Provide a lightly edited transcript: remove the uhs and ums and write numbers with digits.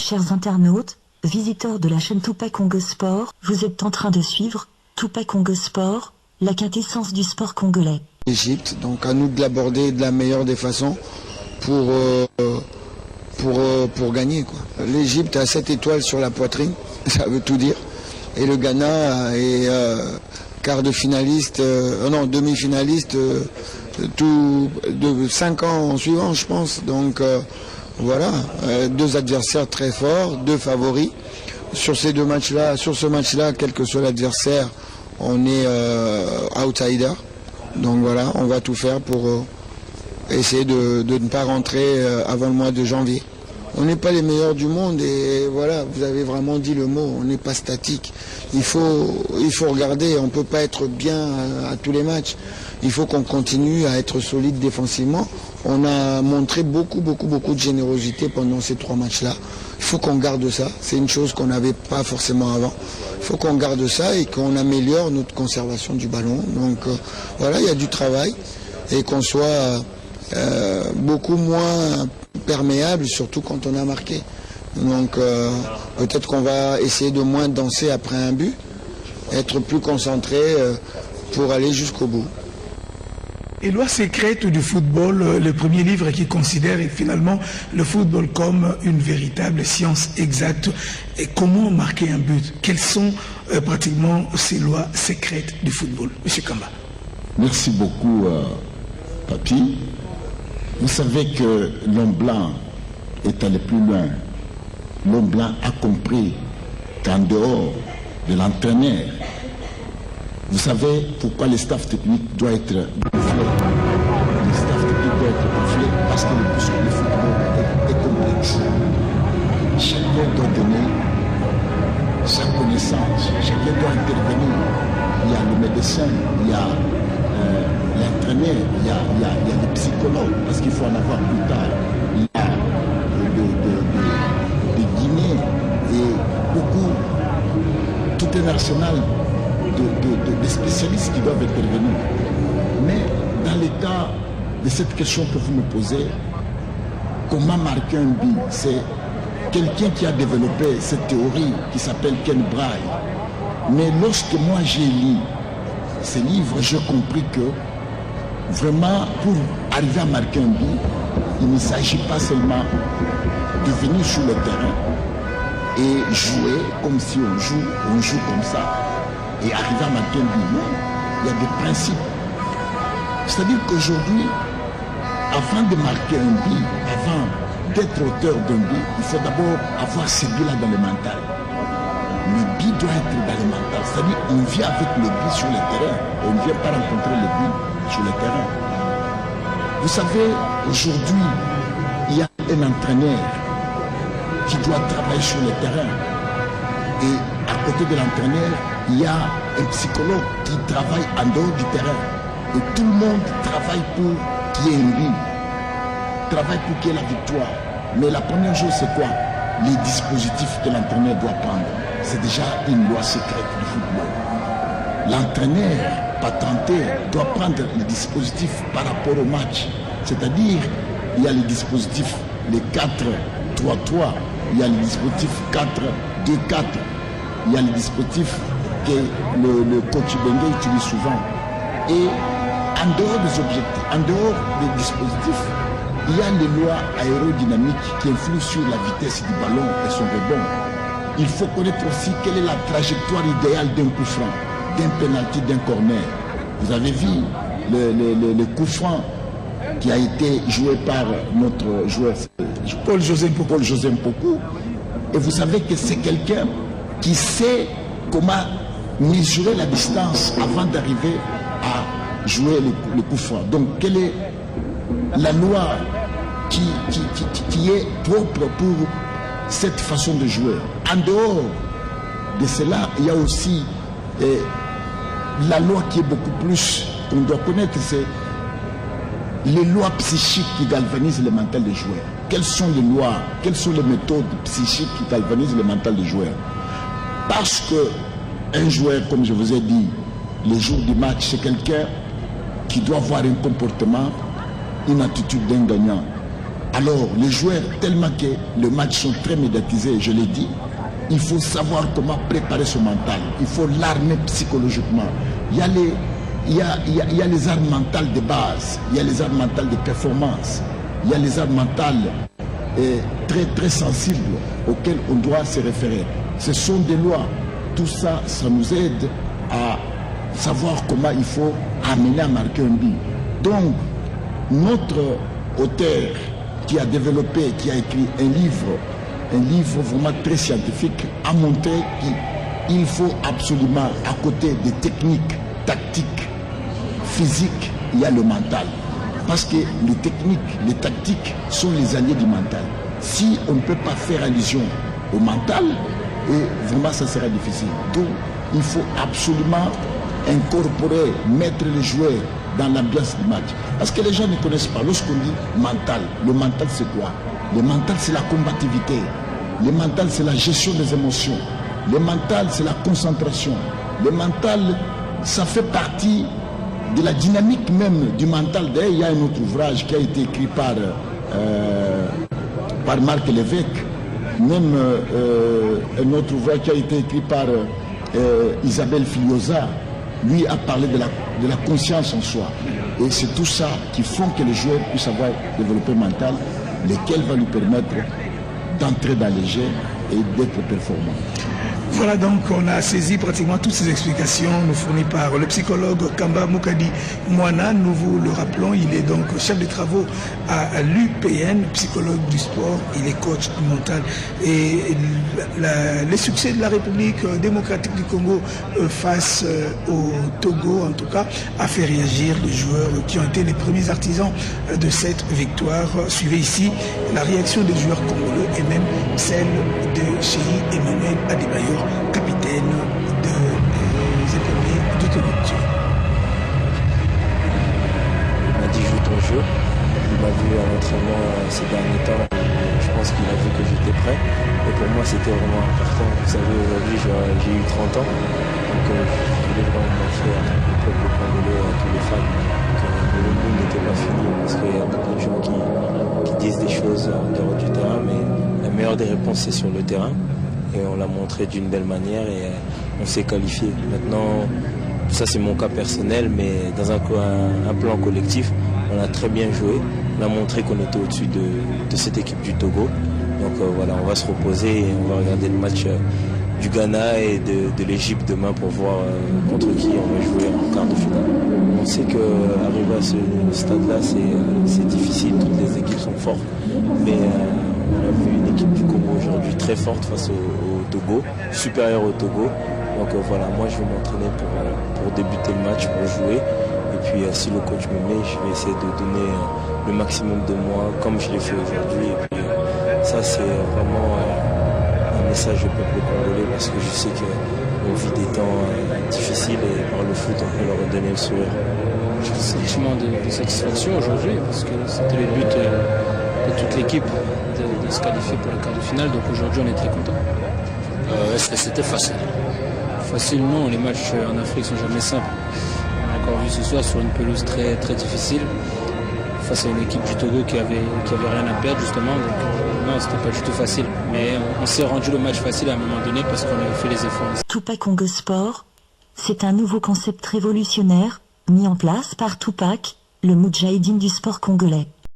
Chers internautes, visiteurs de la chaîne Tupac Congo Sport, vous êtes en train de suivre Tupac Congo Sport, la quintessence du sport congolais. L'Égypte, donc à nous de l'aborder de la meilleure des façons pour gagner, quoi. L'Égypte a 7 étoiles sur la poitrine, ça veut tout dire. Et le Ghana est quart de finaliste, demi-finaliste de 5 ans en suivant, je pense. Donc voilà, 2 adversaires très forts, 2 favoris. Sur ces 2 matchs-là, sur ce match-là, quel que soit l'adversaire, on est outsider. Donc voilà, on va tout faire pour essayer de ne pas rentrer avant le mois de janvier. On n'est pas les meilleurs du monde et voilà, vous avez vraiment dit le mot, on n'est pas statique. Il faut regarder, on ne peut pas être bien à tous les matchs. Il faut qu'on continue à être solide défensivement. On a montré beaucoup de générosité pendant ces 3 matchs-là. Il faut qu'on garde ça, c'est une chose qu'on n'avait pas forcément avant. Il faut qu'on garde ça et qu'on améliore notre conservation du ballon. Donc voilà, il y a du travail et qu'on soit beaucoup moins perméable, surtout quand on a marqué. Donc peut-être qu'on va essayer de moins danser après un but, être plus concentré pour aller jusqu'au bout. Et loi secrète du football, le premier livre qui considère finalement le football comme une véritable science exacte. Et comment marquer un but? Quelles sont pratiquement ces lois secrètes du football? Monsieur Kamba. Merci beaucoup, Papi. Vous savez que l'homme blanc est allé plus loin. L'homme blanc a compris qu'en dehors de l'entraîneur, vous savez pourquoi le staff technique doit être gonflé. Le staff technique doit être gonflé parce que le football est complexe. Chacun doit donner sa connaissance, chacun doit intervenir. Il y a le médecin, il y a l'entraîneur, il y a le psychologue, parce qu'il faut en avoir plus tard. Il y a de Guinée et beaucoup, tout un arsenal de spécialistes qui doivent intervenir. Mais dans le cas de cette question que vous me posez, comment marquer un but? C'est quelqu'un qui a développé cette théorie qui s'appelle Ken Braille. Mais lorsque moi j'ai lu ces livres, j'ai compris que vraiment, pour arriver à marquer un but, il ne s'agit pas seulement de venir sur le terrain et jouer comme si on joue comme ça, et arriver à marquer un but. Non, il y a des principes. C'est-à-dire qu'aujourd'hui, avant de marquer un but, avant d'être auteur d'un but, il faut d'abord avoir ce but-là dans le mental. Le but doit être dans le mental. C'est-à-dire qu'on vient avec le but sur le terrain. On ne vient pas rencontrer le but sur le terrain. Vous savez, aujourd'hui, il y a un entraîneur qui doit travailler sur le terrain. Et à côté de l'entraîneur, il y a un psychologue qui travaille en dehors du terrain. Et tout le monde travaille pour qu'il y ait un but. Travaille pour qu'il y ait la victoire. Mais la première chose, c'est quoi? Les dispositifs que l'entraîneur doit prendre. C'est déjà une loi secrète du football. L'entraîneur patenté doit prendre les dispositifs par rapport au match. C'est-à-dire, il y a les dispositifs, les 4-3-3, il y a les dispositifs 4-2-4, il y a les dispositifs que le coach Bengue utilise souvent. Et en dehors des objectifs, en dehors des dispositifs, il y a les lois aérodynamiques qui influent sur la vitesse du ballon et son rebond. Il faut connaître aussi quelle est la trajectoire idéale d'un coup franc, d'un penalty, d'un corner. Vous avez vu le coup franc qui a été joué par notre joueur Paul-José Mpoku. Et vous savez que c'est quelqu'un qui sait comment mesurer la distance avant d'arriver à jouer le coup franc. Donc quelle est la loi qui est propre pour cette façon de jouer? En dehors de cela, il y a aussi la loi qui est beaucoup plus qu'on doit connaître, c'est les lois psychiques qui galvanisent le mental des joueurs. Quelles sont les lois, quelles sont les méthodes psychiques qui galvanisent le mental des joueurs? Parce que un joueur, comme je vous ai dit, les jours du match, c'est quelqu'un qui doit avoir un comportement, une attitude d'un gagnant. Alors, les joueurs, tellement que les matchs sont très médiatisés, je l'ai dit, il faut savoir comment préparer ce mental. Il faut l'armer psychologiquement. Il y a les armes mentales de base, il y a les armes mentales de performance, il y a les armes mentales très, très sensibles auxquelles on doit se référer. Ce sont des lois. Tout ça, ça nous aide à savoir comment il faut amener à marquer un but. Donc, notre auteur qui a développé, qui a écrit un livre vraiment très scientifique, a montré qu'il faut absolument, à côté des techniques, tactiques, physiques, il y a le mental. Parce que les techniques, les tactiques sont les alliés du mental. Si on ne peut pas faire allusion au mental, et vraiment ça sera difficile. Donc il faut absolument incorporer, mettre les joueurs dans l'ambiance du match. Parce que les gens ne connaissent pas. Lorsqu'on dit mental, le mental c'est quoi? Le mental c'est la combativité. Le mental c'est la gestion des émotions. Le mental c'est la concentration. Le mental, ça fait partie de la dynamique même du mental. D'ailleurs, il y a un autre ouvrage qui a été écrit par Marc Lévesque, même un autre ouvrage qui a été écrit par Isabelle Filiosa. Lui a parlé de la conscience en soi. Et c'est tout ça qui font que le joueur puisse avoir développé mental, lequel va lui permettre d'entrer dans les jeux et d'être performant. Voilà, donc on a saisi pratiquement toutes ces explications nous fournies par le psychologue Kamba Moukadi Mouana. Nous vous le rappelons, il est donc chef de travaux à l'UPN, psychologue du sport, il est coach mental. Et les succès de la République démocratique du Congo face au Togo, en tout cas, a fait réagir les joueurs qui ont été les premiers artisans de cette victoire. Suivez ici la réaction des joueurs congolais et même celle de Chéri Emmanuel Adebayor, capitaine des épauliers du Togo. Il m'a dit joue ton jeu. Il m'a vu à l'entraînement ces derniers temps. Je pense qu'il a vu que j'étais prêt. Et pour moi c'était vraiment important. Vous savez, aujourd'hui j'ai eu 30 ans. Donc je voulais vraiment montrer au peuple congolais, à tous les fans, que le monde n'était pas fini. Parce qu'il y a beaucoup de gens qui disent des choses en dehors du terrain. Mais la meilleure des réponses c'est sur le terrain. Et on l'a montré d'une belle manière et on s'est qualifié. Maintenant, ça c'est mon cas personnel, mais dans un plan collectif, on a très bien joué. On a montré qu'on était au-dessus de cette équipe du Togo. Donc voilà, on va se reposer et on va regarder le match du Ghana et de l'Égypte demain pour voir contre qui on va jouer en quart de finale. On sait qu'arriver à ce stade-là, c'est difficile, toutes les équipes sont fortes. Mais on a vu une équipe du Congo aujourd'hui très forte face au Togo, supérieure au Togo. Donc voilà, moi je vais m'entraîner pour débuter le match, pour jouer. Et puis si le coach me met, je vais essayer de donner le maximum de moi comme je l'ai fait aujourd'hui. Et puis ça c'est vraiment un message au peuple congolais parce que je sais qu'on vit des temps difficiles et par le foot on peut leur redonner le sourire. J'ai un sentiment de satisfaction aujourd'hui parce que c'était le but de toute l'équipe de se qualifier pour le quart de finale. Donc aujourd'hui on est très content. Est-ce que c'était facile? Facile non, les matchs en Afrique sont jamais simples. On a encore vu ce soir sur une pelouse très, très difficile face à une équipe du Togo qui avait rien à perdre justement. Donc non, c'était pas du tout facile. Mais on s'est rendu le match facile à un moment donné parce qu'on avait fait les efforts. Tupac Congo Sport, c'est un nouveau concept révolutionnaire mis en place par Tupac, le Moudjahidine du sport congolais.